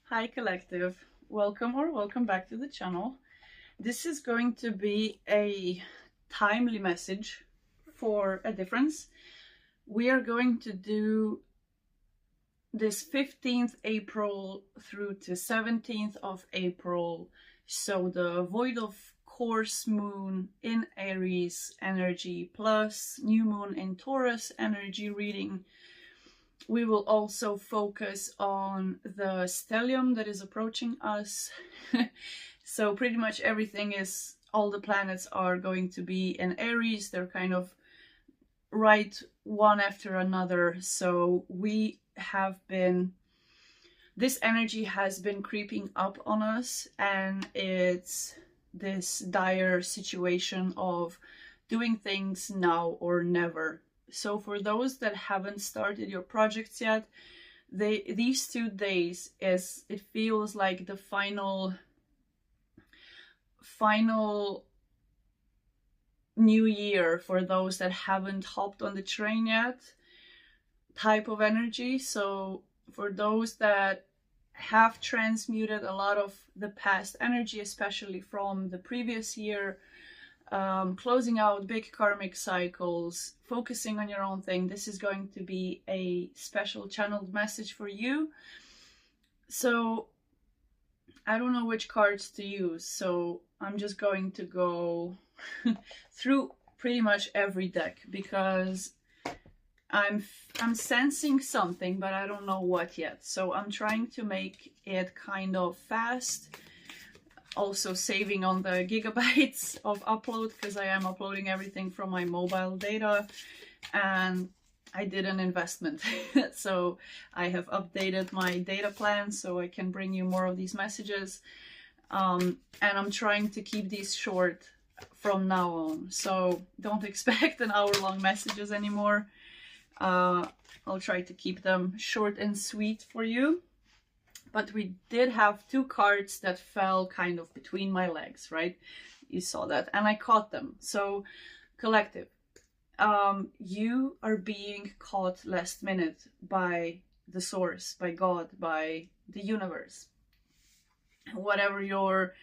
Hi collective, welcome back to the channel. This is going to be a timely message for a difference. We are going to do this 15th April through to 17th of April. So the void of course moon in Aries energy plus new moon in Taurus energy reading. We will also focus on the stellium that is approaching us. So pretty much everything is, all the planets are going to be in Aries. They're kind of right one after another. So we have been, this energy has been creeping up on us, and it's this dire situation of doing things now or never. So for those that haven't started your projects yet, these 2 days, it feels like the final new year for those that haven't hopped on the train yet type of energy. So for those that have transmuted a lot of the past energy, especially from the previous year, closing out big karmic cycles, focusing on your own thing, this is going to be a special channeled message for you. So I don't know which cards to use, so I'm just going to go through pretty much every deck because I'm sensing something, but I don't know what yet. So I'm trying to make it kind of fast, also saving on the gigabytes of upload because I am uploading everything from my mobile data, and I did an investment. So I have updated my data plan so I can bring you more of these messages, and I'm trying to keep these short from now on, so don't expect an hour-long messages anymore. I'll try to keep them short and sweet for you. But we did have 2 cards that fell kind of between my legs, right? You saw that, and I caught them. So collective, you are being caught last minute by the source, by God, by the universe. Whatever your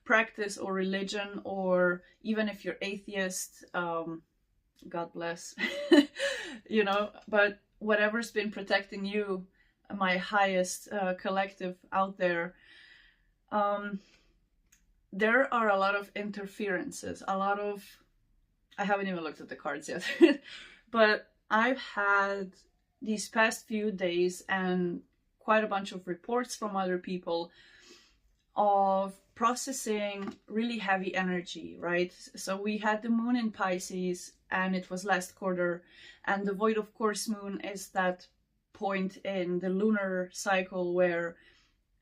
practice or religion, or even if you're atheist, God bless, you know, but whatever's been protecting you, my highest collective out there, there are a lot of interferences, I haven't even looked at the cards yet, but I've had these past few days and quite a bunch of reports from other people of processing really heavy energy, right? So we had the moon in Pisces and it was last quarter, and the void of course moon is that point in the lunar cycle where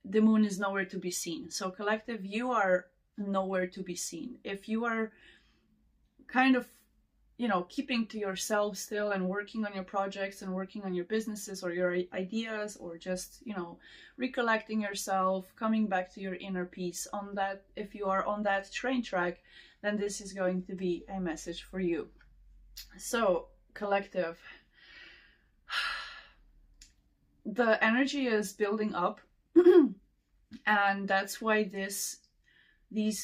the moon is nowhere to be seen. So collective, you are nowhere to be seen. If you are kind of, you know, keeping to yourself still and working on your projects and working on your businesses or your ideas, or just, you know, recollecting yourself, coming back to your inner peace, on that, if you are on that train track, then this is going to be a message for you. So collective, the energy is building up and that's why these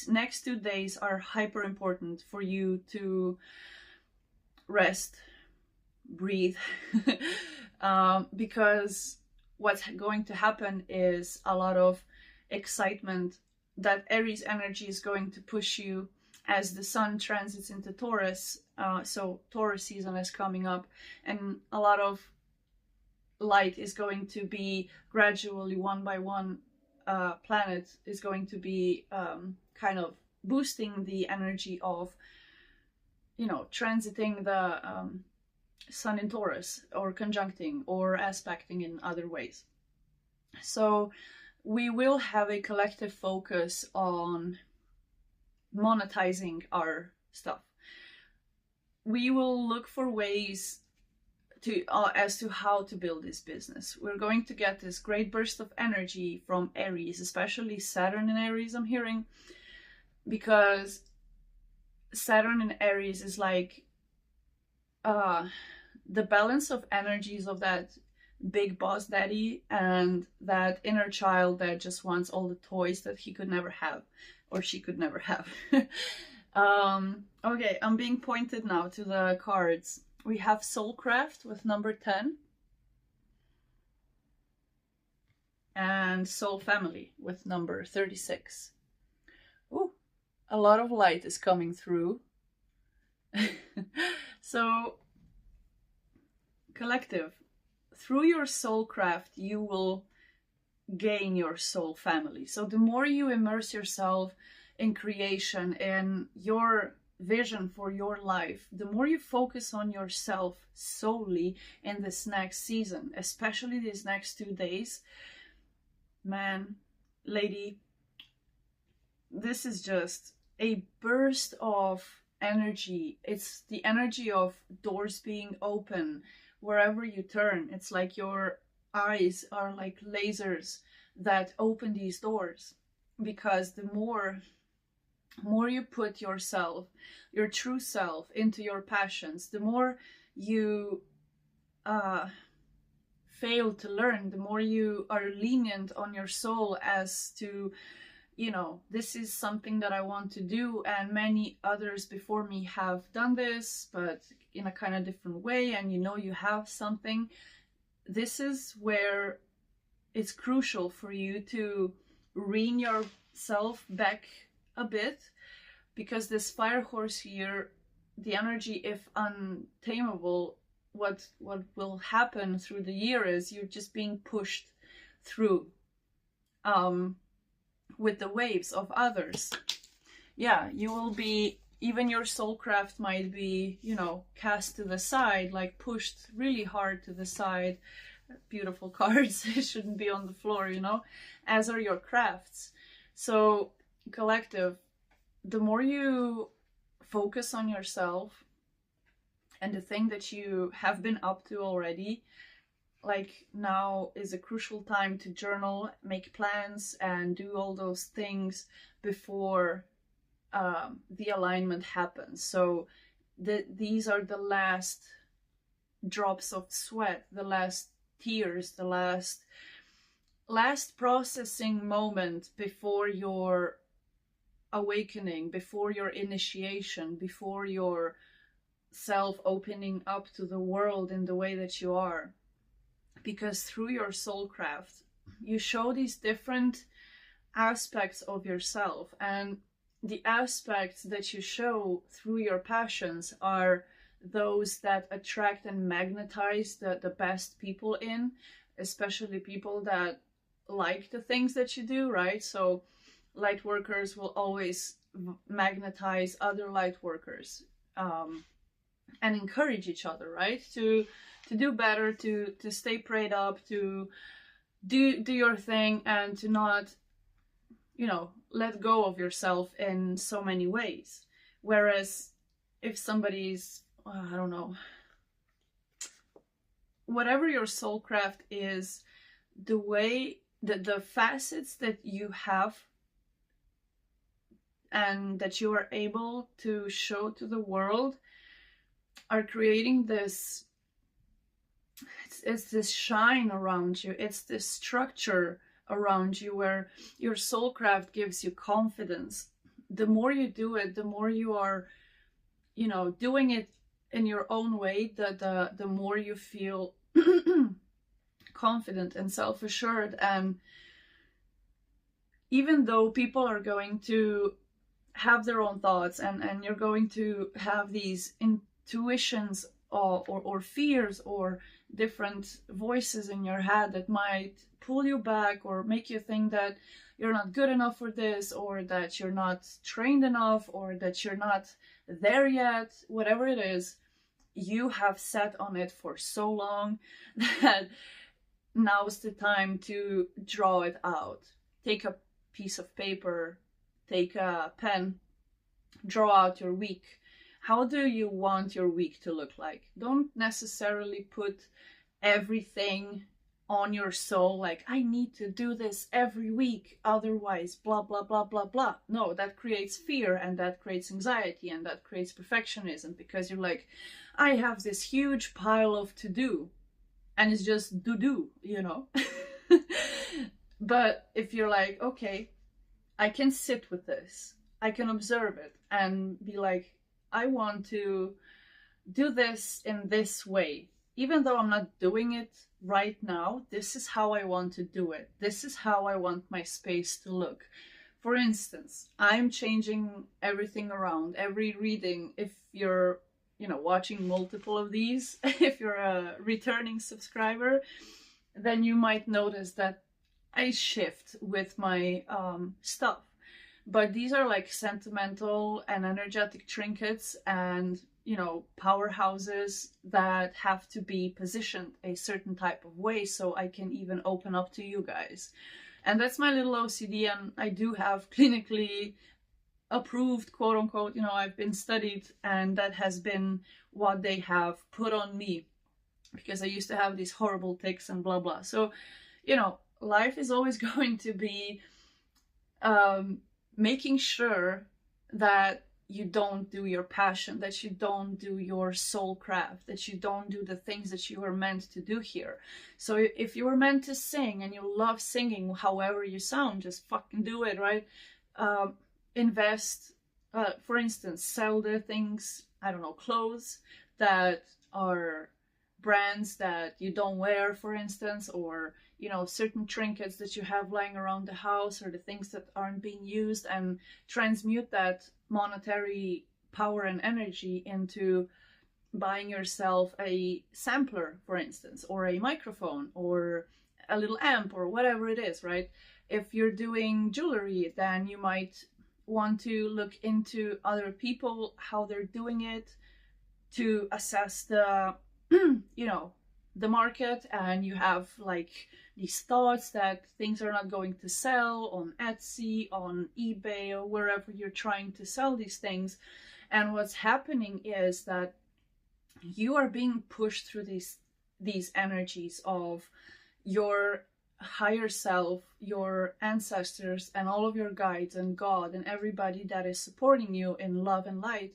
next 2 days are hyper important for you to rest, breathe, because what's going to happen is a lot of excitement. That Aries energy is going to push you as the sun transits into Taurus. So Taurus season is coming up, and a lot of light is going to be gradually, one by one, planet is going to be kind of boosting the energy of, you know, transiting the sun in Taurus, or conjuncting or aspecting in other ways. So we will have a collective focus on monetizing our stuff. We will look for ways to as to how to build this business. We're going to get this great burst of energy from Aries, especially Saturn in Aries, I'm hearing, because Saturn in Aries is like the balance of energies of that big boss daddy, and that inner child that just wants all the toys that he could never have, or she could never have. Okay, I'm being pointed now to the cards. We have Soulcraft with number 10. And Soul Family with number 36. Ooh, a lot of light is coming through. So, collective, through your soulcraft, you will gain your soul family. So the more you immerse yourself in creation and your vision for your life, the more you focus on yourself solely in this next season, especially these next 2 days, man, lady, this is just a burst of energy. It's the energy of doors being open wherever you turn. It's like your eyes are like lasers that open these doors, because the more you put yourself, your true self, into your passions, the more you fail to learn, the more you are lenient on your soul as to, you know, this is something that I want to do, and many others before me have done this, but in a kind of different way, and you know you have something. This is where it's crucial for you to rein yourself back a bit, because this fire horse here, the energy, if untamable, what will happen through the year is you're just being pushed through with the waves of others. Yeah, you will be, even your soulcraft might be, you know, cast to the side, like pushed really hard to the side. Beautiful cards. It shouldn't be on the floor, you know, as are your crafts. So collective, the more you focus on yourself and the thing that you have been up to already, like now is a crucial time to journal, make plans, and do all those things before the alignment happens. So these are the last drops of sweat, the last tears, the last processing moment before your awakening, before your initiation, before your self opening up to the world in the way that you are. Because through your soulcraft, you show these different aspects of yourself, and the aspects that you show through your passions are those that attract and magnetize the best people in, especially people that like the things that you do, right? So light workers will always magnetize other light workers, and encourage each other, right? To do better, to stay prayed up, to do your thing, and to not, you know, let go of yourself in so many ways. Whereas if somebody's, I don't know, whatever your soulcraft is, the way that the facets that you have and that you are able to show to the world are creating this, it's this shine around you, it's this structure around you where your soulcraft gives you confidence. The more you do it, the more you are, you know, doing it in your own way, the more you feel confident and self-assured. And even though people are going to have their own thoughts, and you're going to have these intuitions or fears or different voices in your head that might pull you back or make you think that you're not good enough for this, or that you're not trained enough, or that you're not there yet, whatever it is, you have sat on it for so long that now's the time to draw it out. Take a piece of paper, take a pen, draw out your week. How do you want your week to look like? Don't necessarily put everything on your soul, like, I need to do this every week, otherwise blah blah blah blah blah. No, that creates fear, and that creates anxiety, and that creates perfectionism, because you're like, I have this huge pile of to do. and it's just do, you know. But if you're like, okay, I can sit with this, I can observe it and be like, I want to do this in this way, even though I'm not doing it right now, this is how I want to do it, this is how I want my space to look. For instance, I'm changing everything around every reading. If you're, you know, watching multiple of these, if you're a returning subscriber, then you might notice that I shift with my stuff. But these are like sentimental and energetic trinkets and, you know, powerhouses that have to be positioned a certain type of way so I can even open up to you guys. And that's my little OCD, and I do have clinically approved, quote unquote, you know, I've been studied, and that has been what they have put on me, because I used to have these horrible tics and blah blah. So, you know, life is always going to be making sure that you don't do your passion, that you don't do your soul craft, that you don't do the things that you were meant to do here. So if you were meant to sing and you love singing however you sound, just fucking do it, right? Invest, for instance, sell the things, I don't know, clothes that are brands that you don't wear, for instance, or, you know, certain trinkets that you have lying around the house, or the things that aren't being used, and transmute that monetary power and energy into buying yourself a sampler, for instance, or a microphone, or a little amp, or whatever it is, right? If you're doing jewelry, then you might want to look into other people, how they're doing it, to assess the you know, the market. And you have like these thoughts that things are not going to sell on Etsy, on eBay, or wherever you're trying to sell these things. And what's happening is that you are being pushed through these energies of your higher self, your ancestors, and all of your guides, and God, and everybody that is supporting you in love and light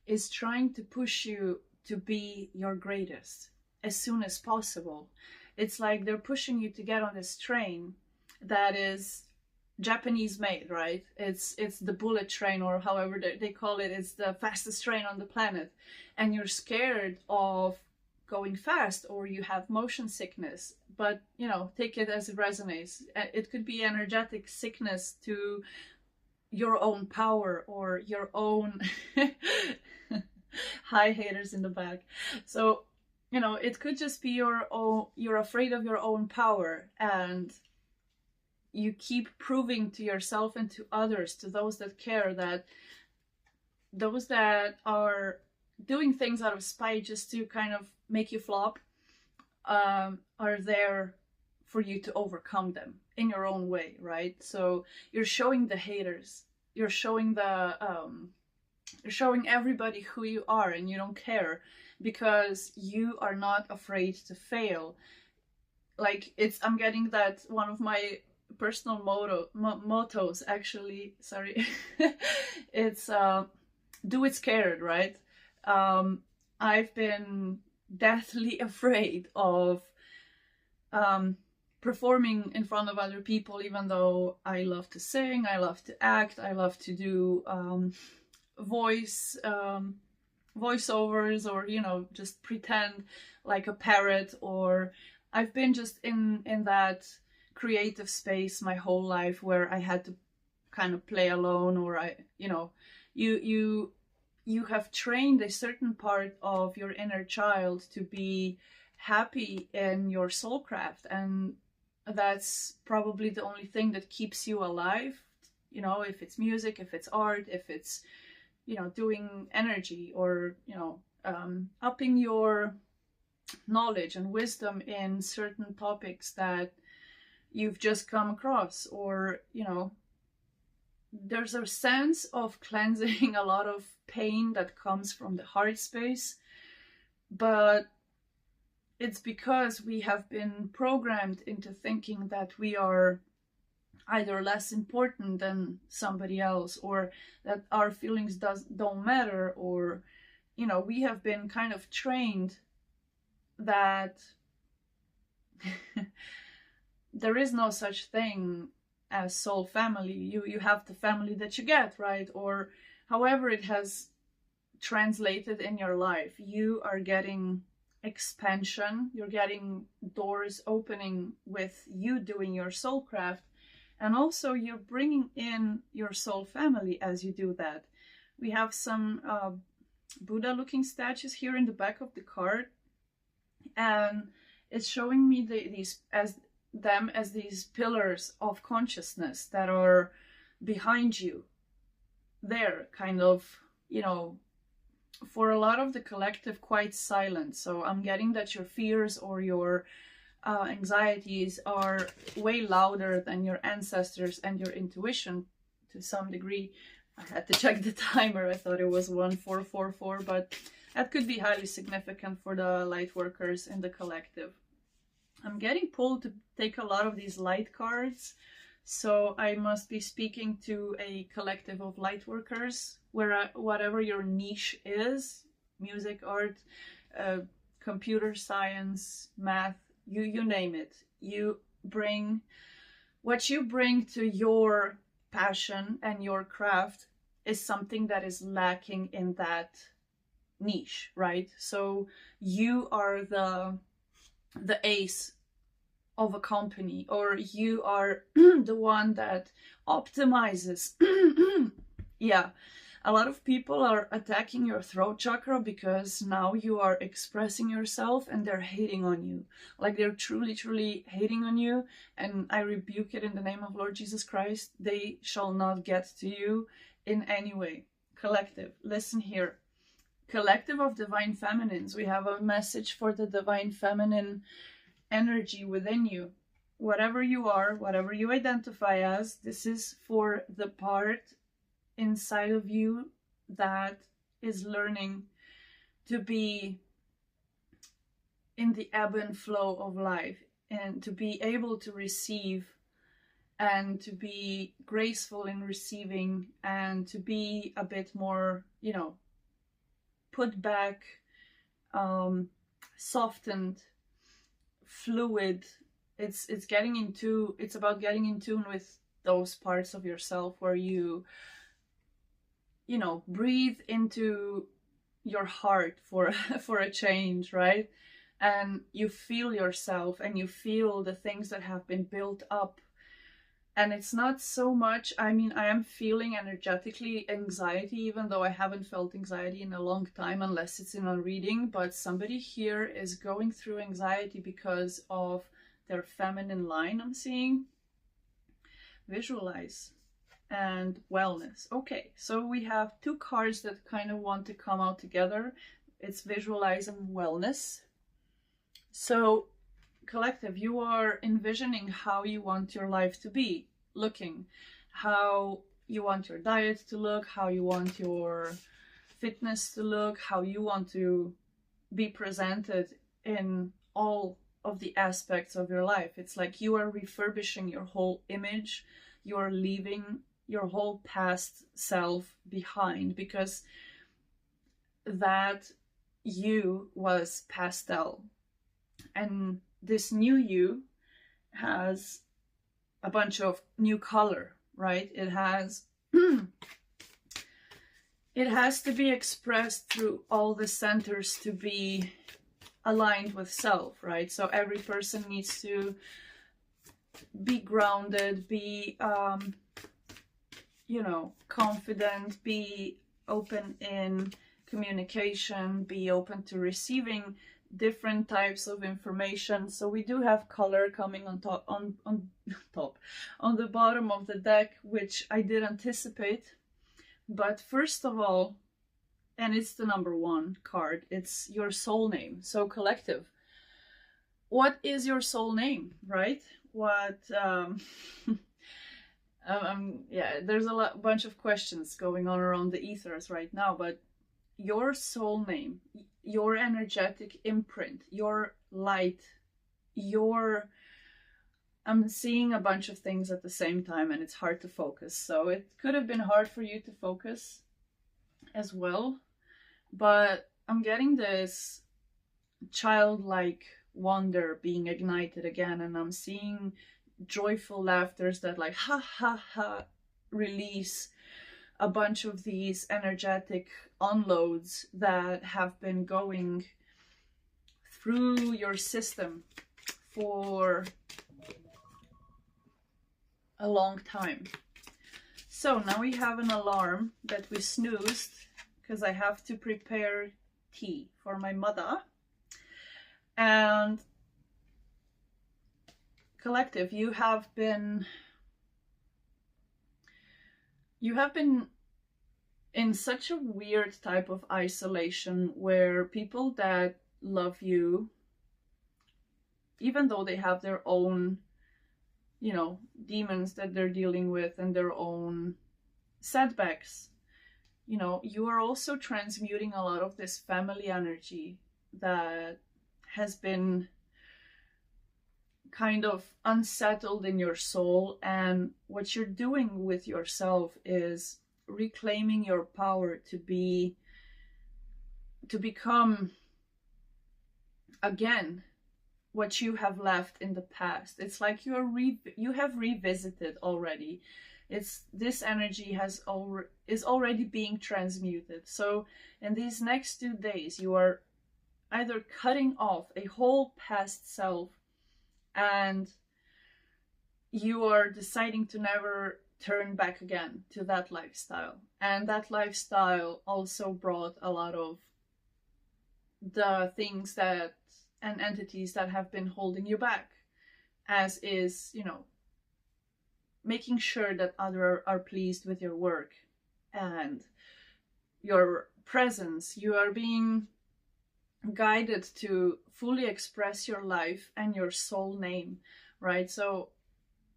is trying to push you to be your greatest as soon as possible. It's like they're pushing you to get on this train that is Japanese made, right? It's the bullet train, or however they call it. It's the fastest train on the planet, and you're scared of going fast, or you have motion sickness. But, you know, take it as it resonates. It could be energetic sickness to your own power, or your own hi haters in the back. So, you know, it could just be your own, you're afraid of your own power, and you keep proving to yourself and to others, to those that care, that those that are doing things out of spite just to kind of make you flop are there for you to overcome them in your own way, right? So you're showing the haters, you're showing the you're showing everybody who you are, and you don't care, because you are not afraid to fail. Like, I'm getting that one of my personal mottos, actually, sorry, it's do it scared, right? I've been deathly afraid of performing in front of other people, even though I love to sing, I love to act, I love to do voiceovers, or, you know, just pretend like a parrot. Or I've been just in that creative space my whole life, where I had to kind of play alone, or you know, you have trained a certain part of your inner child to be happy in your soulcraft, and that's probably the only thing that keeps you alive. You know, if it's music, if it's art, if it's, you know, doing energy, or, you know, upping your knowledge and wisdom in certain topics that you've just come across, or, you know, there's a sense of cleansing a lot of pain that comes from the heart space. But it's because we have been programmed into thinking that we are either less important than somebody else, or that our feelings don't matter, or, you know, we have been kind of trained that there is no such thing as soul family. You have the family that you get, right? Or however it has translated in your life. You are getting expansion, you're getting doors opening with you doing your soul craft, and also you're bringing in your soul family as you do that. We have some Buddha looking statues here in the back of the card, and it's showing me these as these pillars of consciousness that are behind you. They're kind of, you know, for a lot of the collective, quite silent. So I'm getting that your fears or your anxieties are way louder than your ancestors and your intuition to some degree. I had to check the timer. I thought it was 1444, but that could be highly significant for the light workers in the collective. I'm getting pulled to take a lot of these light cards, so I must be speaking to a collective of light workers, where whatever your niche is, music, art, computer science, math, you name it. You bring what you bring to your passion, and your craft is something that is lacking in that niche, right? So you are the ace of a company, or you are the one that optimizes. Yeah, a lot of people are attacking your throat chakra because now you are expressing yourself and they're hating on you. Like, they're truly hating on you, and I rebuke it in the name of Lord Jesus Christ. They shall not get to you in any way. Collective, listen here. Collective of divine feminines, we have a message for the divine feminine energy within you. Whatever you are, whatever you identify as, this is for the part inside of you that is learning to be in the ebb and flow of life, and to be able to receive, and to be graceful in receiving, and to be a bit more, you know, put back, softened, fluid. It's about getting in tune with those parts of yourself where you know, breathe into your heart for for a change, right? And you feel yourself, and you feel the things that have been built up. And it's not so much, I mean, I am feeling energetically anxiety, even though I haven't felt anxiety in a long time, unless it's in a reading. But somebody here is going through anxiety because of their feminine line, I'm seeing. Visualize and wellness. Okay, so we have two cards that kind of want to come out together. It's visualize and wellness. So collective, you are envisioning how you want your life to be looking, how you want your diet to look, how you want your fitness to look, how you want to be presented in all of the aspects of your life. It's like you are refurbishing your whole image. You are leaving your whole past self behind, because that you was pastel, and this new you has a bunch of new color, right? It has it has to be expressed through all the centers to be aligned with self, right? So every person needs to be grounded, be you know, confident, be open in communication, be open to receiving different types of information. So we do have color coming on top, on the bottom of the deck, which I did anticipate. But first of all, and it's the number one card, it's your soul name. So collective, what is your soul name, right? What yeah, there's a bunch of questions going on around the ethers right now, but your soul name, your energetic imprint, your light, I'm seeing a bunch of things at the same time, and it's hard to focus. So it could have been hard for you to focus as well, but I'm getting this childlike wonder being ignited again, and I'm seeing joyful laughters that like ha ha ha release a bunch of these energetic unloads that have been going through your system for a long time. So now we have an alarm that we snoozed because I have to prepare tea for my mother. And collective, you have been in such a weird type of isolation where people that love you, even though they have their own, you know, demons that they're dealing with and their own setbacks, you know, you are also transmuting a lot of this family energy that has been kind of unsettled in your soul. And what you're doing with yourself is reclaiming your power to become again what you have left in the past. It's like you have revisited already. This energy is already being transmuted. So in these next 2 days, you are either cutting off a whole past self, and you are deciding to never turn back again to that lifestyle. And that lifestyle also brought a lot of the things that and entities that have been holding you back, as is, you know, making sure that others are pleased with your work and your presence. You are being guided to fully express your life and your soul name, right? So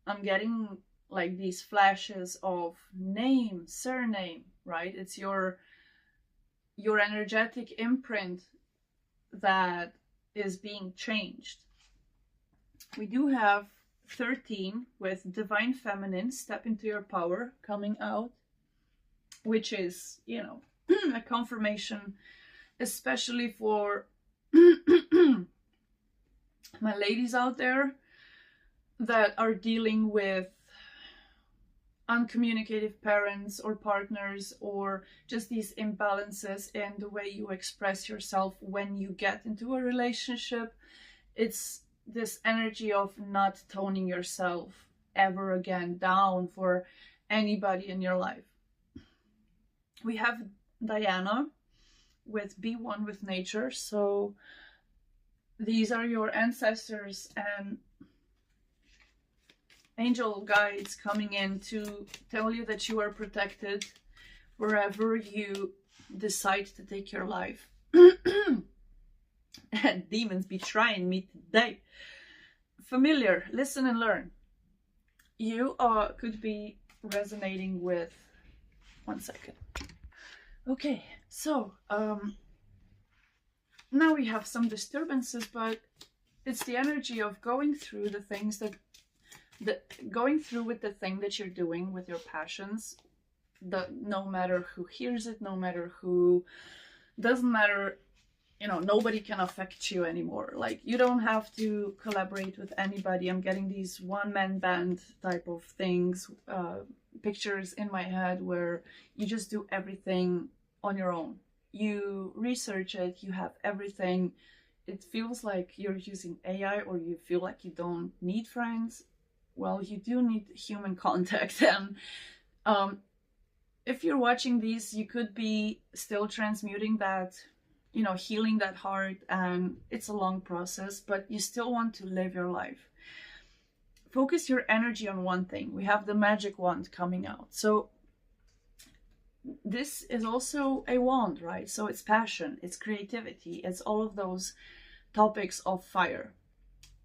I'm getting like these flashes of name, surname, right? It's your energetic imprint that is being changed. We do have 13 with Divine Feminine, Step into Your Power, coming out, which is, you know, a confirmation, especially for my ladies out there that are dealing with uncommunicative parents or partners, or just these imbalances in the way you express yourself when you get into a relationship. It's this energy of not toning yourself ever again down for anybody in your life. We have Diana with Be One with Nature. So these are your ancestors and angel guides coming in to tell you that you are protected wherever you decide to take your life. And demons be trying me today. Familiar, listen and learn. You could be resonating with, one second. Okay, so now we have some disturbances, but it's the energy of going through the things that going through with the thing that you're doing with your passions. No matter who hears it, no matter who, doesn't matter, you know, nobody can affect you anymore. Like, you don't have to collaborate with anybody. I'm getting these one-man band type of things, pictures in my head where you just do everything on your own. You research it, you have everything. It feels like you're using AI, or you feel like you don't need friends. Well, you do need human contact. And if you're watching these, you could be still transmuting that, you know, healing that heart, and it's a long process, but you still want to live your life. Focus your energy on one thing. We have the magic wand coming out. So this is also a wand, right? So it's passion, it's creativity, it's all of those topics of fire.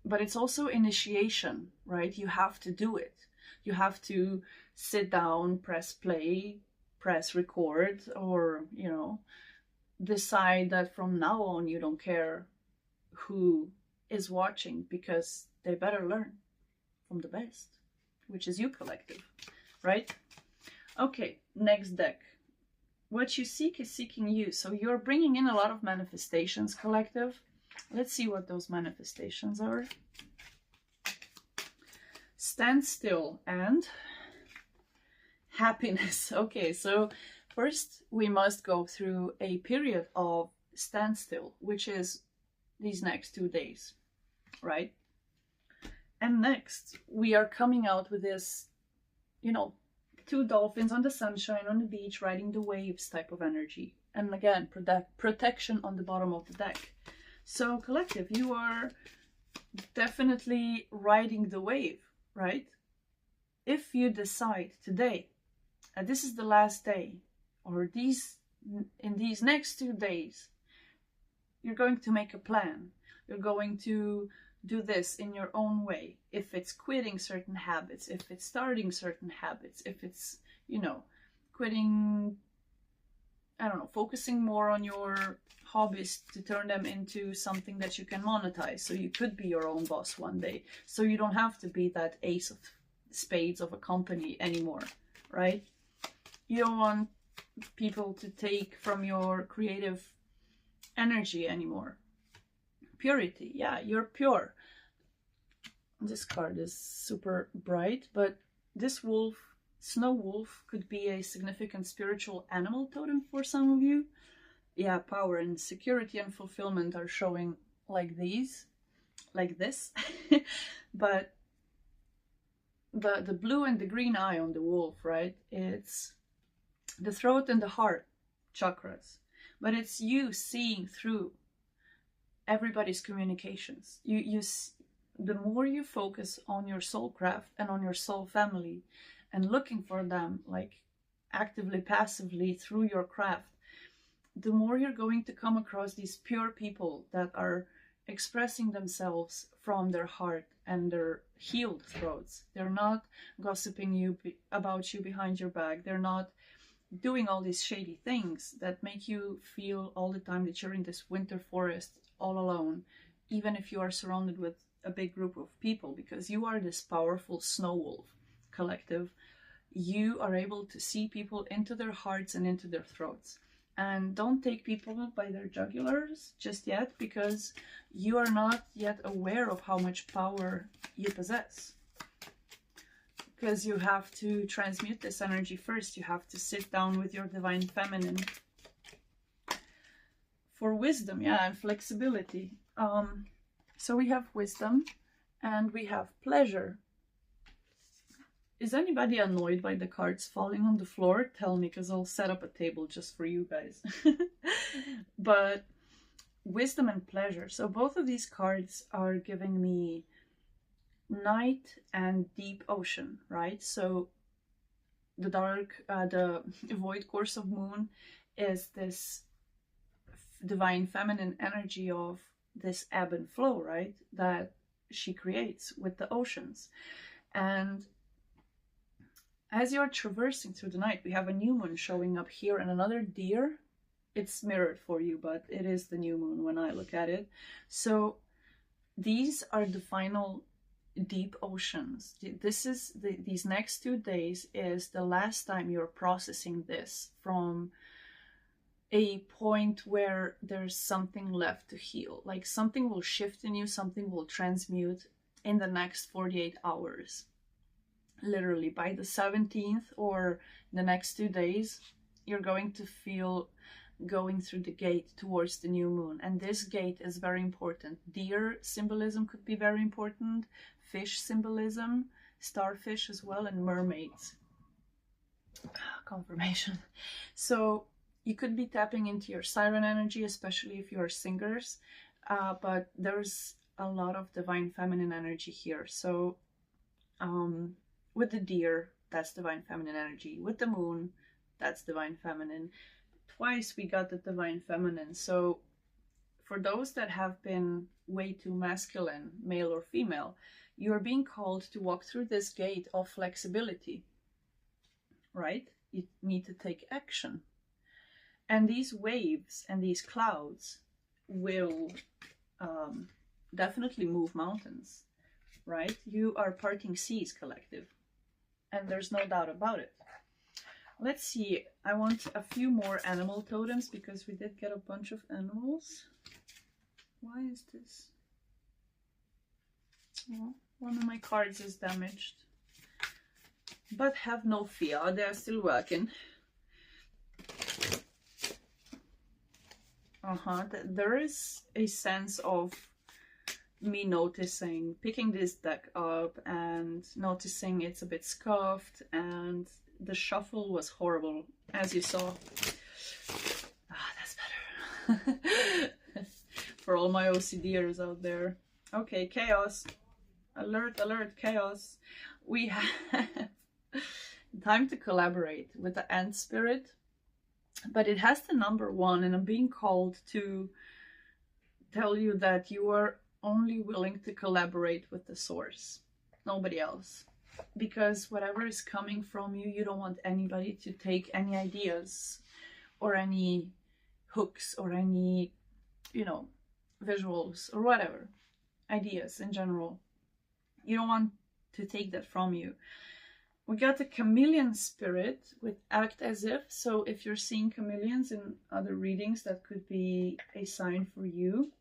But it's also initiation, right? You have to do it. You have to sit down, press play, press record, or, you know, decide that from now on you don't care who is watching, because they better learn from the best, which is you, collective, right? Okay, next deck. What you seek is seeking you. So you're bringing in a lot of manifestations, collective. Let's see what those manifestations are. Stand still and happiness. Okay, so first we must go through a period of standstill, which is these next 2 days, right? And next we are coming out with this, you know, 2 dolphins on the sunshine on the beach riding the waves type of energy. And again, protection on the bottom of the deck. So collective, you are definitely riding the wave, right? If you decide today, and this is the last day, or in these next 2 days, you're going to make a plan. You're going to do this in your own way. If it's quitting certain habits, if it's starting certain habits, if it's, you know, quitting, I don't know, focusing more on your hobbies to turn them into something that you can monetize. So you could be your own boss one day. So you don't have to be that ace of spades of a company anymore, right? You don't want people to take from your creative energy anymore. Purity, yeah, you're pure. This card is super bright, but this wolf, snow wolf, could be a significant spiritual animal totem for some of you. Yeah, power and security and fulfillment are showing like these, like this. But the blue and the green eye on the wolf, right? It's the throat and the heart chakras, but it's you seeing through everybody's communications. The more you focus on your soul craft and on your soul family and looking for them, like actively, passively through your craft, the more you're going to come across these pure people that are expressing themselves from their heart and their healed throats. They're not gossiping about you behind your back. They're not doing all these shady things that make you feel all the time that you're in this winter forest all alone, even if you are surrounded with a big group of people, because you are this powerful snow wolf collective. You are able to see people into their hearts and into their throats. And don't take people by their jugulars just yet, because you are not yet aware of how much power you possess. Because you have to transmute this energy first. You have to sit down with your divine feminine. For wisdom, yeah, and flexibility. So we have wisdom and we have pleasure. Is anybody annoyed by the cards falling on the floor? Tell me, because I'll set up a table just for you guys. But wisdom and pleasure. So both of these cards are giving me night and deep ocean, right? So the void course of moon is this divine feminine energy of this ebb and flow, right? That she creates with the oceans. And as you're traversing through the night, we have a new moon showing up here and another deer. It's mirrored for you, but it is the new moon when I look at it. So these are the final deep oceans. These next 2 days is the last time you're processing this from a point where there's something left to heal. Like something will shift in you, something will transmute in the next 48 hours. Literally by the 17th or the next 2 days, you're going to feel going through the gate towards the new moon. And this gate is very important. Deer symbolism could be very important. Fish symbolism, starfish as well, and mermaids. Confirmation. So you could be tapping into your siren energy, especially if you are singers. But there's a lot of divine feminine energy here. So with the deer, that's divine feminine energy. With the moon, that's divine feminine. Twice we got the divine feminine. So for those that have been way too masculine, male or female, you're being called to walk through this gate of flexibility, right? You need to take action. And these waves and these clouds will definitely move mountains, right? You are parting seas, collective. And there's no doubt about it. Let's see. I want a few more animal totems because we did get a bunch of animals. Why is this? Well, one of my cards is damaged. But have no fear, they are still working. There is a sense of me noticing, picking this deck up and noticing it's a bit scuffed, and the shuffle was horrible, as you saw. Ah, that's better. For all my OCDers out there. Okay, chaos. Alert, alert, chaos. We have time to collaborate with the ant spirit, but it has the number 1, and I'm being called to tell you that you are only willing to collaborate with the source, nobody else. Because whatever is coming from you, you don't want anybody to take any ideas or any hooks or any, you know, visuals or whatever, ideas in general. You don't want to take that from you. We got the chameleon spirit with act as if. So if you're seeing chameleons in other readings, that could be a sign for you.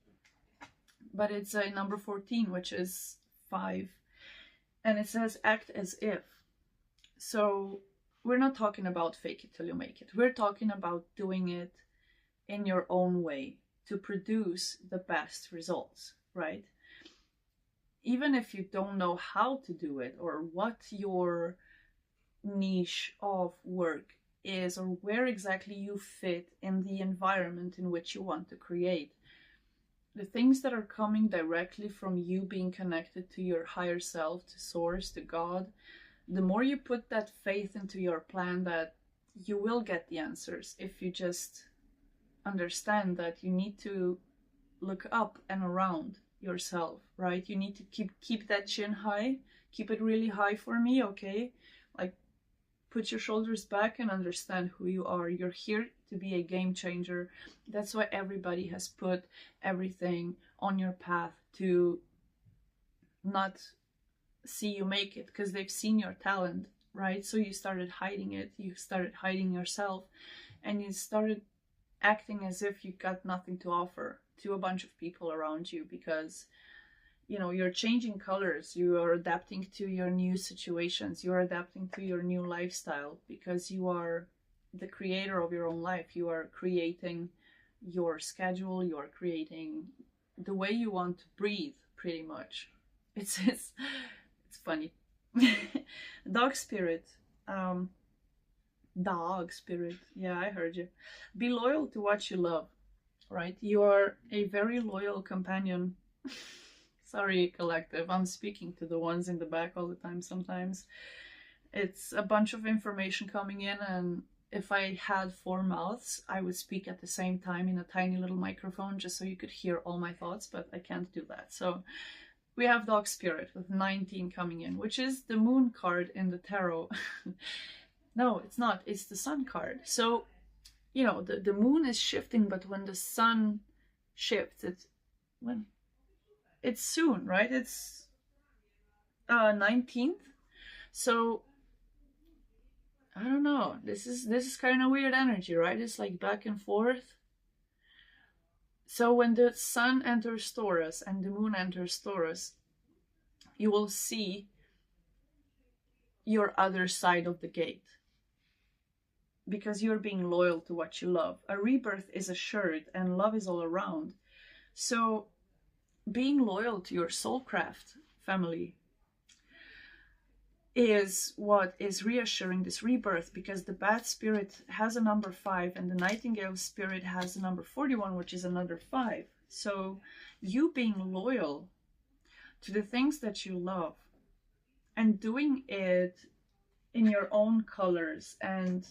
But it's a number 14, which is 5. And it says act as if. So we're not talking about fake it till you make it. We're talking about doing it in your own way to produce the best results, right? Even if you don't know how to do it or what your niche of work is or where exactly you fit in the environment in which you want to create, the things that are coming directly from you being connected to your higher self, to source, to God, the more you put that faith into your plan, that you will get the answers if you just understand that you need to look up and around yourself, right? You need to keep that chin high, keep it really high for me, okay? Like, put your shoulders back and understand who you are. You're here to be a game changer. That's why everybody has put everything on your path to not see you make it, because they've seen your talent, right? So you started hiding it, you started hiding yourself, and you started acting as if you got nothing to offer to a bunch of people around you, because you know, you're changing colors, you are adapting to your new situations, you're adapting to your new lifestyle, because you are the creator of your own life. You are creating your schedule, you are creating the way you want to breathe, pretty much. It's funny. Dog spirit. Dog spirit. Yeah, I heard you. Be loyal to what you love, right? You are a very loyal companion. Sorry, collective. I'm speaking to the ones in the back all the time sometimes. It's a bunch of information coming in, and if I had 4 mouths, I would speak at the same time in a tiny little microphone just so you could hear all my thoughts, but I can't do that. So we have Dog Spirit with 19 coming in, which is the moon card in the tarot. No, it's not. It's the sun card. So, you know, the moon is shifting, but when the sun shifts, it's soon, right? It's 19th. So I don't know. This is kind of weird energy, right? It's like back and forth. So when the sun enters Taurus and the moon enters Taurus, you will see your other side of the gate, because you're being loyal to what you love. A rebirth is assured and love is all around. So being loyal to your soulcraft family is what is reassuring this rebirth, because the bat spirit has a number 5 and the nightingale spirit has a number 41, which is another 5. So you being loyal to the things that you love and doing it in your own colors and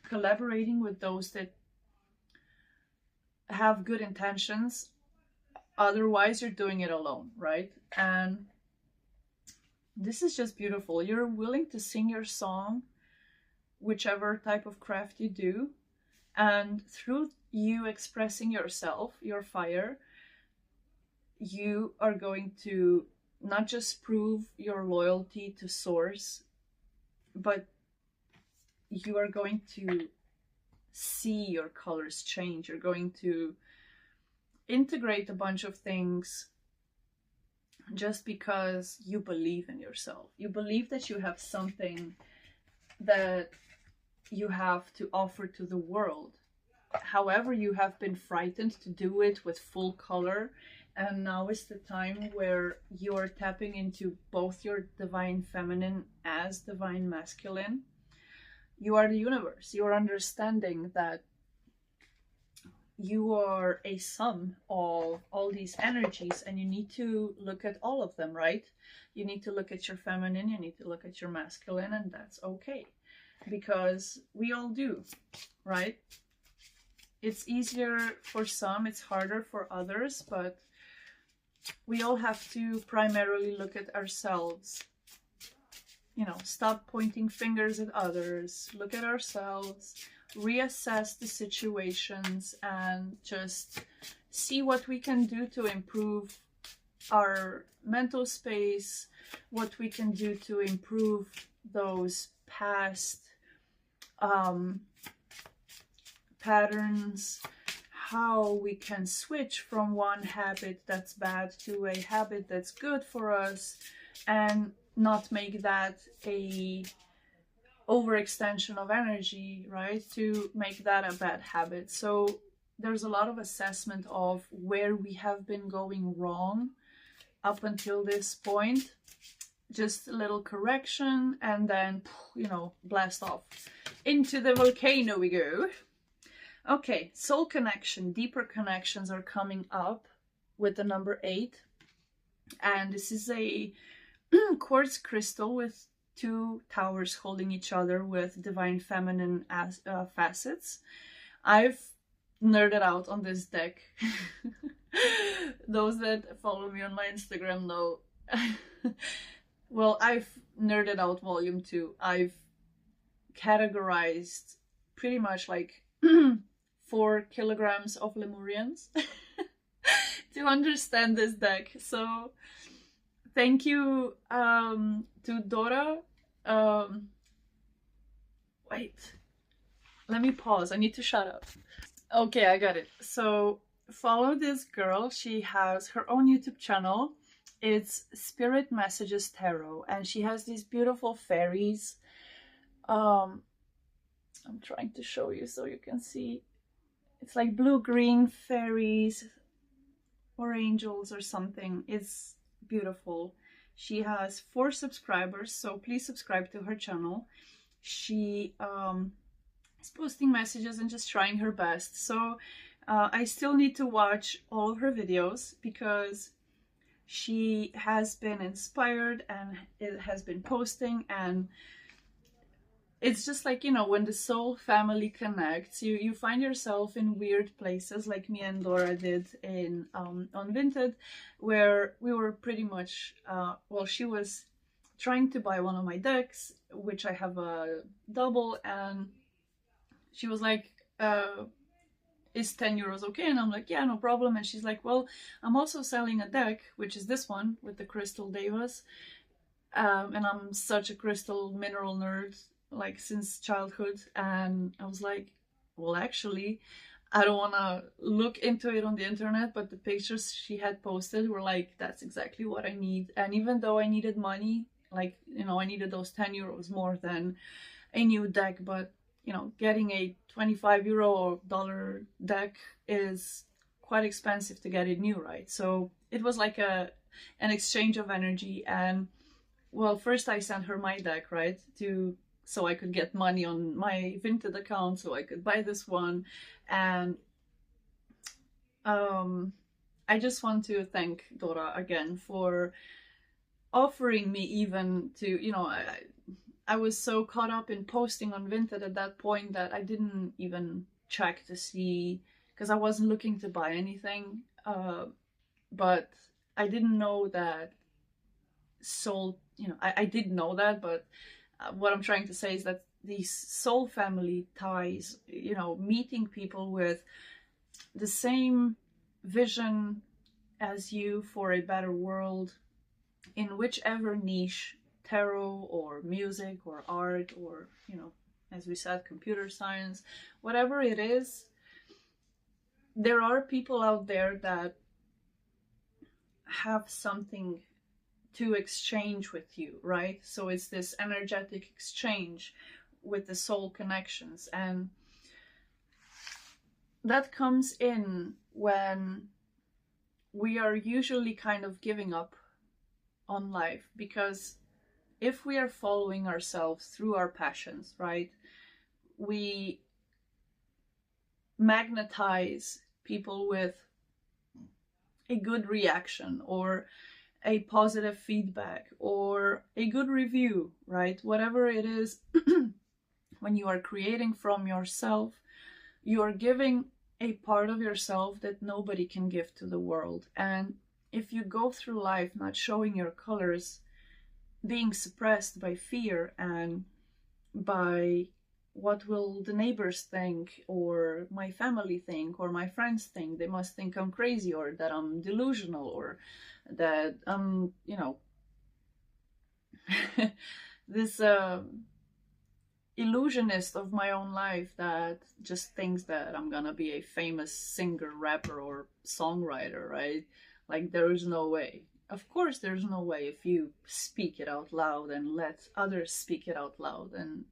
collaborating with those that have good intentions. Otherwise, you're doing it alone, right? And this is just beautiful. You're willing to sing your song, whichever type of craft you do. And through you expressing yourself, your fire, you are going to not just prove your loyalty to Source, but you are going to see your colors change. You're going to integrate a bunch of things just because you believe in yourself. You believe that you have something that you have to offer to the world. However, you have been frightened to do it with full color, and now is the time where you're tapping into both your divine feminine as divine masculine. You are the universe. You are understanding that you are a sum of all these energies, and you need to look at all of them, right? You need to look at your feminine, you need to look at your masculine, and that's okay, because we all do, right? It's easier for some, it's harder for others, but we all have to primarily look at ourselves. You know, stop pointing fingers at others, look at ourselves, reassess the situations, and just see what we can do to improve our mental space, what we can do to improve those past patterns, how we can switch from one habit that's bad to a habit that's good for us, and not make that a overextension of energy, right? To make that a bad habit. So there's a lot of assessment of where we have been going wrong up until this point. Just a little correction, and then, you know, blast off. Into the volcano we go. Okay, soul connection, deeper connections are coming up with the number 8. And this is a quartz crystal with 2 towers holding each other with divine feminine facets. I've nerded out on this deck. Those that follow me on my Instagram know. Well, I've nerded out volume 2. I've categorized pretty much like 4 kilograms of Lemurians to understand this deck. So thank you to Dora. Wait, let me pause. I need to shut up. Okay, I got it. So follow this girl. She has her own YouTube channel. It's Spirit Messages Tarot, and she has these beautiful fairies. I'm trying to show you so you can see. It's like blue-green fairies or angels or something. It's beautiful. She has 4 subscribers, so please subscribe to her channel. She is posting messages and just trying her best. So I still need to watch all of her videos because she has been inspired and it has been posting, and it's just like, you know, when the soul family connects, you find yourself in weird places like me and Dora did in on Vinted, where we were pretty much, well, she was trying to buy one of my decks, which I have a double, and she was like, is 10 euros okay? And I'm like, yeah, no problem. And she's like, well, I'm also selling a deck, which is this one with the crystal devas. And I'm such a crystal mineral nerd, like since childhood. And I was like, well, actually, I don't want to look into it on the internet, but the pictures she had posted were like, that's exactly what I need. And even though I needed money, like, you know, I needed those 10 euros more than a new deck, but you know, getting a 25 euro or dollar deck is quite expensive to get it new, right? So it was like an exchange of energy. And well, first I sent her my deck, right, so I could get money on my Vinted account, so I could buy this one. And I just want to thank Dora again for offering me even to, you know, I was so caught up in posting on Vinted at that point that I didn't even check to see, because I wasn't looking to buy anything. But I didn't know that soul, you know, I did know that, but what I'm trying to say is that these soul family ties, you know, meeting people with the same vision as you for a better world in whichever niche, tarot or music or art or, you know, as we said, computer science, whatever it is, there are people out there that have something to exchange with you, right? So it's this energetic exchange with the soul connections, and that comes in when we are usually kind of giving up on life, because if we are following ourselves through our passions, right, we magnetize people with a good reaction or a positive feedback or a good review, right? Whatever it is, when you are creating from yourself, you are giving a part of yourself that nobody can give to the world. And if you go through life not showing your colors, being suppressed by fear and by what will the neighbors think, or my family think, or my friends think, they must think I'm crazy, or that I'm delusional, or that I'm, this illusionist of my own life that just thinks that I'm gonna be a famous singer, rapper, or songwriter, right? Like, there is no way. Of course there's no way if you speak it out loud and let others speak it out loud, and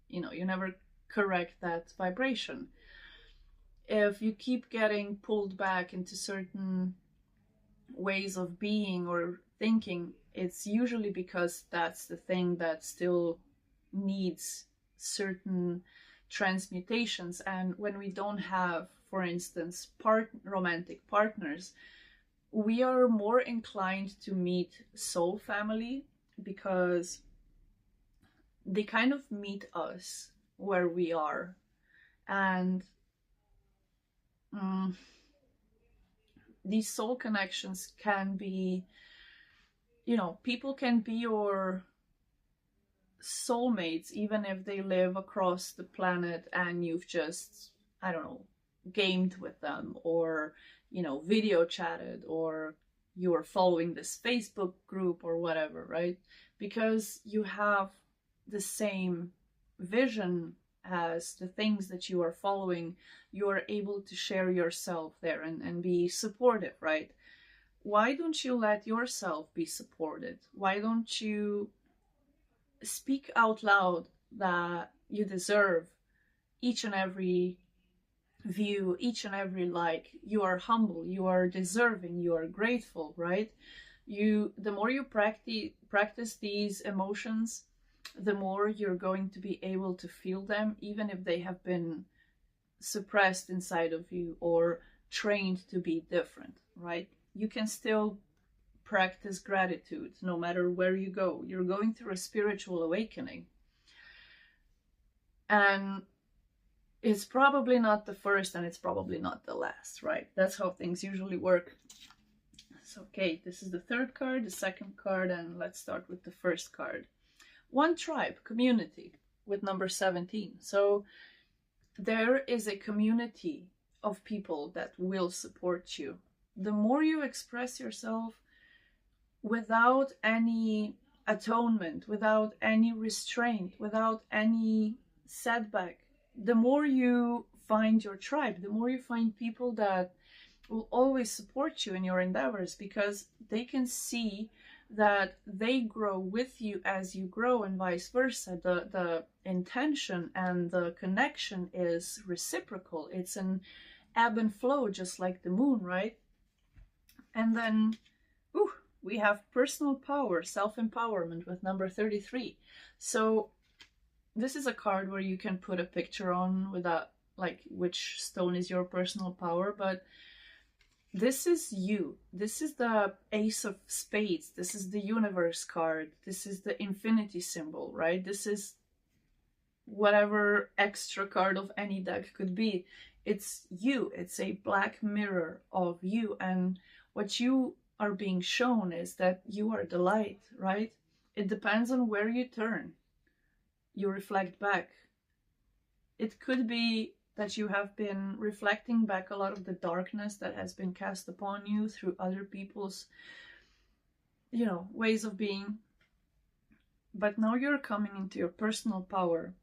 you never correct that vibration. If you keep getting pulled back into certain ways of being or thinking, it's usually because that's the thing that still needs certain transmutations. And when we don't have, for instance, romantic partners, we are more inclined to meet soul family, because they kind of meet us where we are. And these soul connections can be, people can be your soulmates even if they live across the planet and you've just, I don't know, gamed with them, or video chatted, or you're following this Facebook group or whatever, right? Because you have the same vision as the things that you are following, you are able to share yourself there and be supportive, right? Why don't you let yourself be supported? Why don't you speak out loud that you deserve each and every view, each and every like? You are humble, you are deserving, you are grateful, right? The more you practice these emotions, the more you're going to be able to feel them, even if they have been suppressed inside of you or trained to be different, right? You can still practice gratitude no matter where you go. You're going through a spiritual awakening. And it's probably not the first, and it's probably not the last, right? That's how things usually work. So, okay, this is the third card, the second card, and let's start with the first card. One tribe, community, with number 17. So there is a community of people that will support you. The more you express yourself without any atonement, without any restraint, without any setback, the more you find your tribe, the more you find people that will always support you in your endeavors, because they can see that they grow with you as you grow, and vice versa. The intention and the connection is reciprocal. It's an ebb and flow, just like the moon, right? And then we have personal power, self-empowerment, with number 33. So this is a card where you can put a picture on without, like, which stone is your personal power, but this is you. This is the Ace of Spades. This is the Universe card. This is the Infinity symbol, right? This is whatever extra card of any deck could be. It's you. It's a black mirror of you. And what you are being shown is that you are the light, right? It depends on where you turn. You reflect back. It could be that you have been reflecting back a lot of the darkness that has been cast upon you through other people's, ways of being. But now you're coming into your personal power.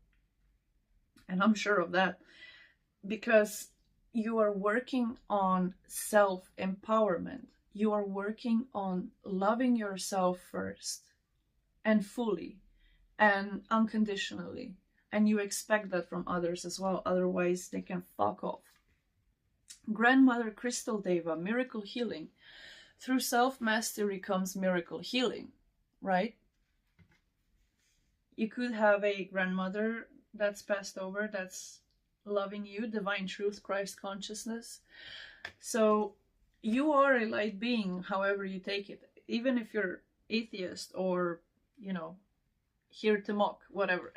And I'm sure of that, because you are working on self-empowerment. You are working on loving yourself first and fully and unconditionally. And you expect that from others as well. Otherwise, they can fuck off. Grandmother Crystal Deva, miracle healing. Through self-mastery comes miracle healing, right? You could have a grandmother that's passed over, that's loving you, divine truth, Christ consciousness. So you are a light being, however you take it. Even if you're atheist or, you know, here to mock, whatever.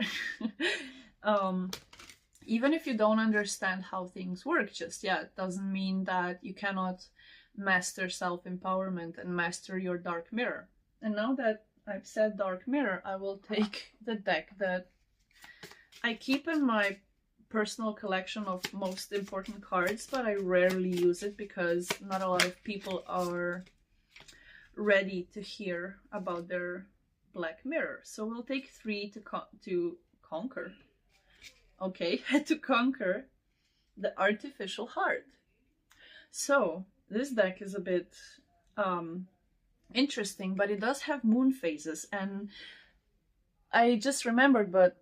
Even if you don't understand how things work just yet, doesn't mean that you cannot master self-empowerment and master your dark mirror. And now that I've said dark mirror, I will take the deck that I keep in my personal collection of most important cards, but I rarely use it because not a lot of people are ready to hear about their black mirror. So we'll take 3 to conquer. Okay, to conquer the artificial heart. So this deck is a bit interesting, but it does have moon phases, and I just remembered, but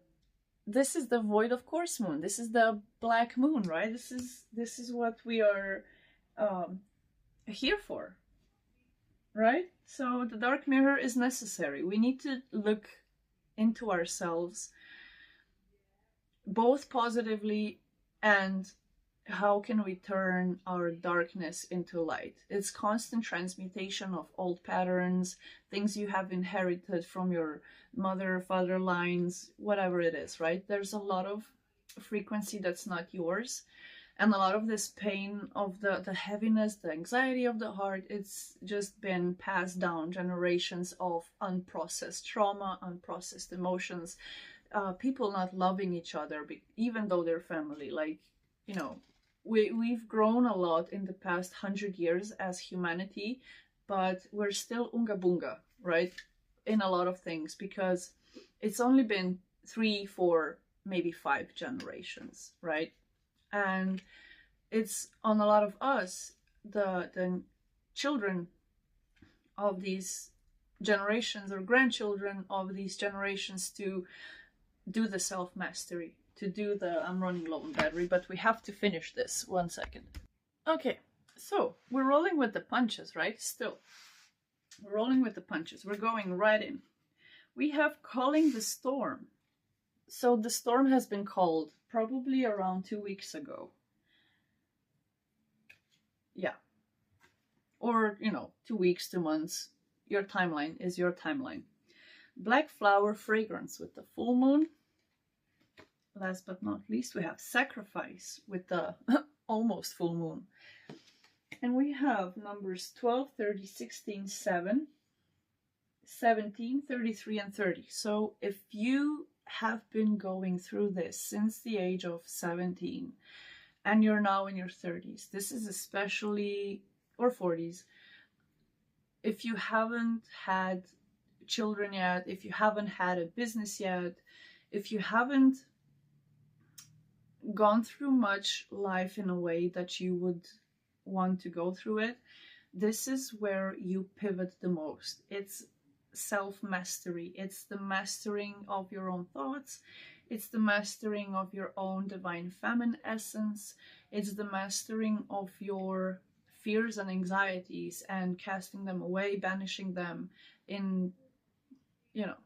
this is the void of course moon. This is the black moon, right? This is what we are here for, right? So the dark mirror is necessary. We need to look into ourselves, both positively and how can we turn our darkness into light. It's constant transmutation of old patterns, things you have inherited from your mother, father lines, whatever it is, right? There's a lot of frequency that's not yours. And a lot of this pain of the heaviness, the anxiety of the heart, it's just been passed down generations of unprocessed trauma, unprocessed emotions, people not loving each other, even though they're family. Like, you know, we've grown a lot in the past 100 years as humanity, but we're still unga bunga, right? In a lot of things, because it's only been 3, 4, maybe 5 generations, right? And it's on a lot of us, the children of these generations or grandchildren of these generations, to do the self-mastery, to do the, I'm running low on battery, but we have to finish this. 1 second. Okay, so we're rolling with the punches, right? Still, we're rolling with the punches. We're going right in. We have calling the storm. So the storm has been called probably around 2 weeks ago. Yeah. Or, you know, 2 weeks, 2 months. Your timeline is your timeline. Black flower fragrance with the full moon. Last but not least, we have sacrifice with the almost full moon. And we have numbers 12, 30, 16, 7, 17, 33, and 30. So if you have been going through this since the age of 17 and you're now in your 30s, this is especially, or 40s, if you haven't had children yet, if you haven't had a business yet, if you haven't gone through much life in a way that you would want to go through it, this is where you pivot the most. It's self-mastery. It's the mastering of your own thoughts. It's the mastering of your own divine feminine essence. It's the mastering of your fears and anxieties and casting them away, banishing them in, you know,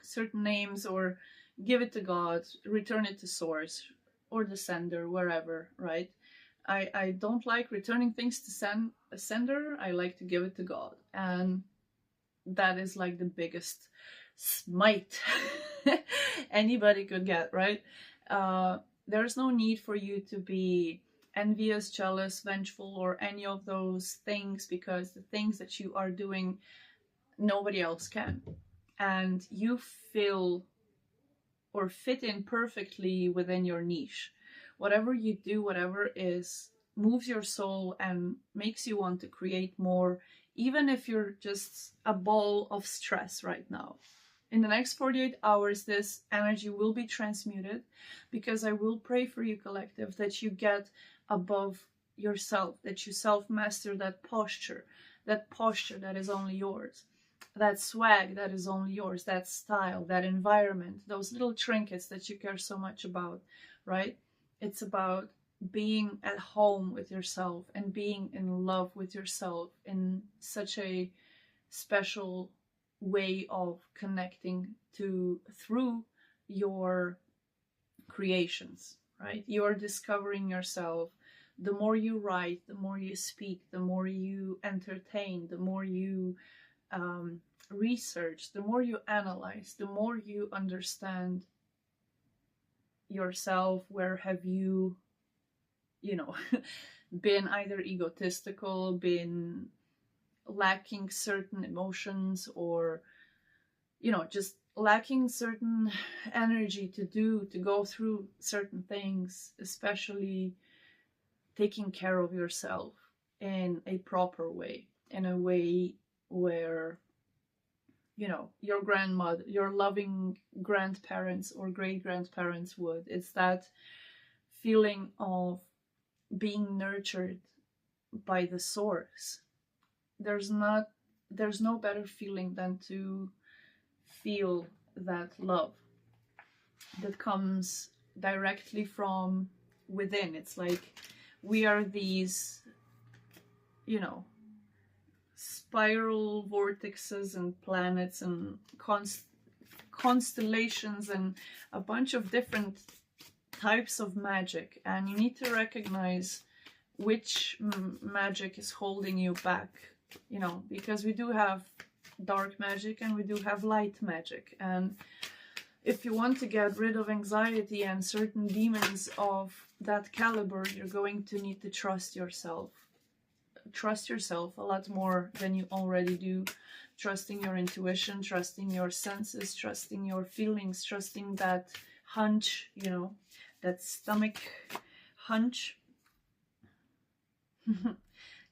certain names, or give it to God, return it to source or the sender, wherever, right? I don't like returning things to a sender. I like to give it to God. And that is like the biggest smite anybody could get, right? There's no need for you to be envious, jealous, vengeful, or any of those things, because the things that you are doing, nobody else can. And you feel or fit in perfectly within your niche. Whatever you do, whatever moves your soul and makes you want to create more, even if you're just a ball of stress right now. In the next 48 hours, this energy will be transmuted, because I will pray for you, collective, that you get above yourself, that you self-master that posture that is only yours, that swag that is only yours, that style, that environment, those little trinkets that you care so much about, right? It's about being at home with yourself and being in love with yourself in such a special way of connecting to through your creations, right? You're discovering yourself. The more you write, the more you speak, the more you entertain, the more you research, the more you analyze, the more you understand yourself. Where have you been either egotistical, been lacking certain emotions, or just lacking certain energy to go through certain things, especially taking care of yourself in a proper way, in a way where your grandmother, your loving grandparents or great grandparents would. It's that feeling of being nurtured by the source. There's no better feeling than to feel that love that comes directly from within. It's like we are these, spiral vortexes and planets and constellations and a bunch of different types of magic, and you need to recognize which magic is holding you back, because we do have dark magic and we do have light magic. And if you want to get rid of anxiety and certain demons of that caliber, you're going to need to trust yourself. Trust yourself a lot more than you already do. Trusting your intuition, trusting your senses, trusting your feelings, trusting that hunch, that stomach hunch.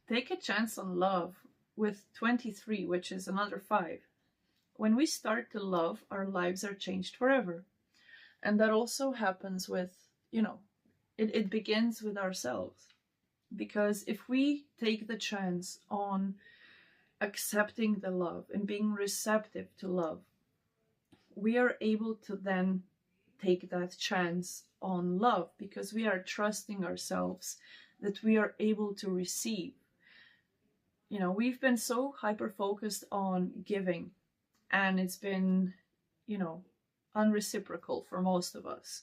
Take a chance on love with 23, which is another 5. When we start to love, our lives are changed forever. And that also happens with, it begins with ourselves. Because if we take the chance on accepting the love and being receptive to love, we are able to then take that chance on love, because we are trusting ourselves that we are able to receive. We've been so hyper-focused on giving, and it's been, unreciprocal for most of us,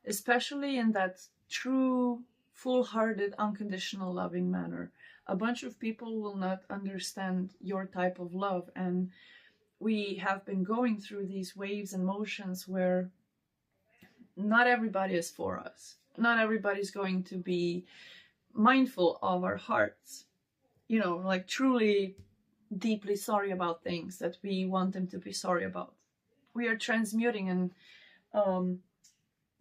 especially in that true, full-hearted, unconditional loving manner. A bunch of people will not understand your type of love, and we have been going through these waves and motions where not everybody is for us. Not everybody's going to be mindful of our hearts, like truly deeply sorry about things that we want them to be sorry about. We are transmuting and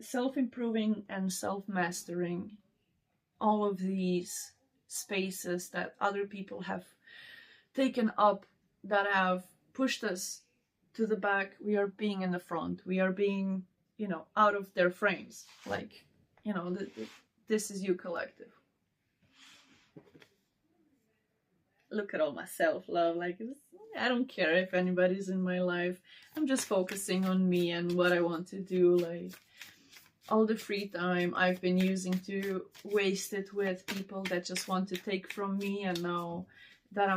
self-improving and self-mastering all of these spaces that other people have taken up, that have pushed us to the back. We are being in the front. We are being, out of their frames. Like, this is you, collective. Look at all my self-love. Like, I don't care if anybody's in my life. I'm just focusing on me and what I want to do. Like, all the free time I've been using to waste it with people that just want to take from me. And now that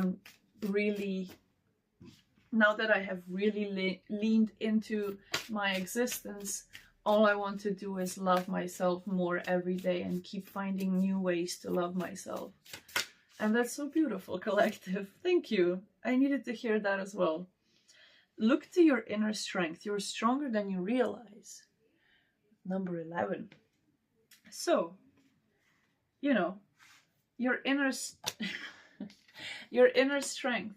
I have really leaned into my existence, all I want to do is love myself more every day and keep finding new ways to love myself. And that's so beautiful, collective. Thank you. I needed to hear that as well. Look to your inner strength. You're stronger than you realize. Number 11. So, your inner strength.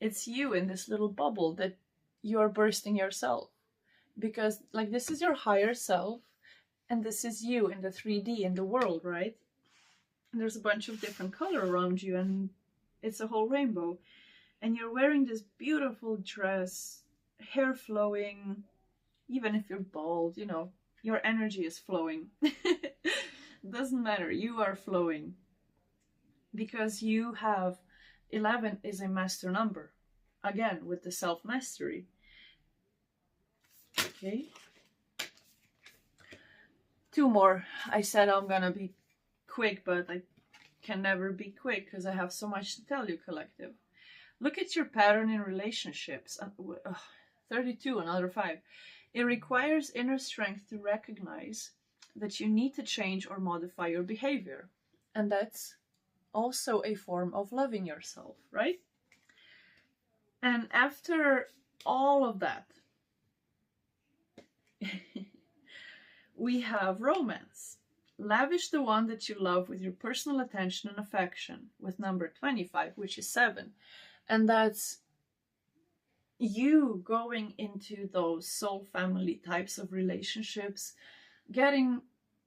It's you in this little bubble that you're bursting yourself. Because, this is your higher self, and this is you in the 3D, in the world, right? And there's a bunch of different color around you, and it's a whole rainbow. And you're wearing this beautiful dress, hair flowing, even if you're bald, you know, your energy is flowing. Doesn't matter, you are flowing. Because you have 11 is a master number. Again, with the self-mastery. Okay. 2 more. I said I'm gonna be quick, but I can never be quick because I have so much to tell you, collective. Look at your pattern in relationships. 32, another 5. It requires inner strength to recognize that you need to change or modify your behavior. And that's also a form of loving yourself, right? And after all of that, we have romance. Lavish the one that you love with your personal attention and affection, with number 25, which is 7. And that's you going into those soul family types of relationships,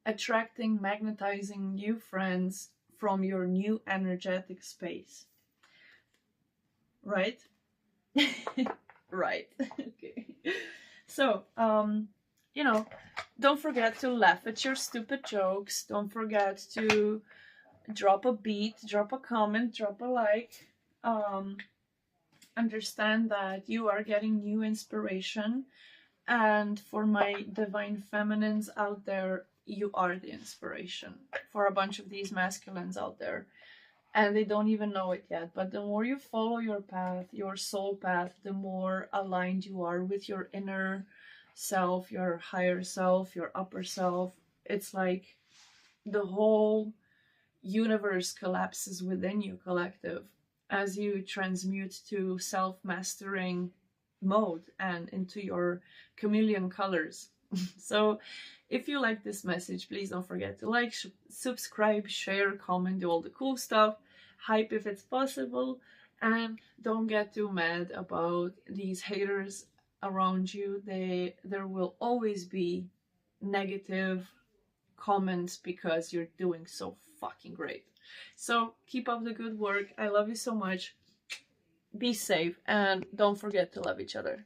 attracting, magnetizing new friends from your new energetic space. Right? Right. Okay. So, you know, don't forget to laugh at your stupid jokes. Don't forget to drop a beat, drop a comment, drop a like. Understand that you are getting new inspiration. And for my divine feminines out there, you are the inspiration for a bunch of these masculines out there. And they don't even know it yet. But the more you follow your path, your soul path, the more aligned you are with your inner self, your higher self, your upper self. It's like the whole universe collapses within you, collective, as you transmute to self-mastering mode and into your chameleon colors. So if you like this message, please don't forget to like, subscribe, share, comment, do all the cool stuff, hype if it's possible, and don't get too mad about these haters around you. There will always be negative comments because you're doing so fucking great. So keep up the good work. I love you so much. Be safe and don't forget to love each other.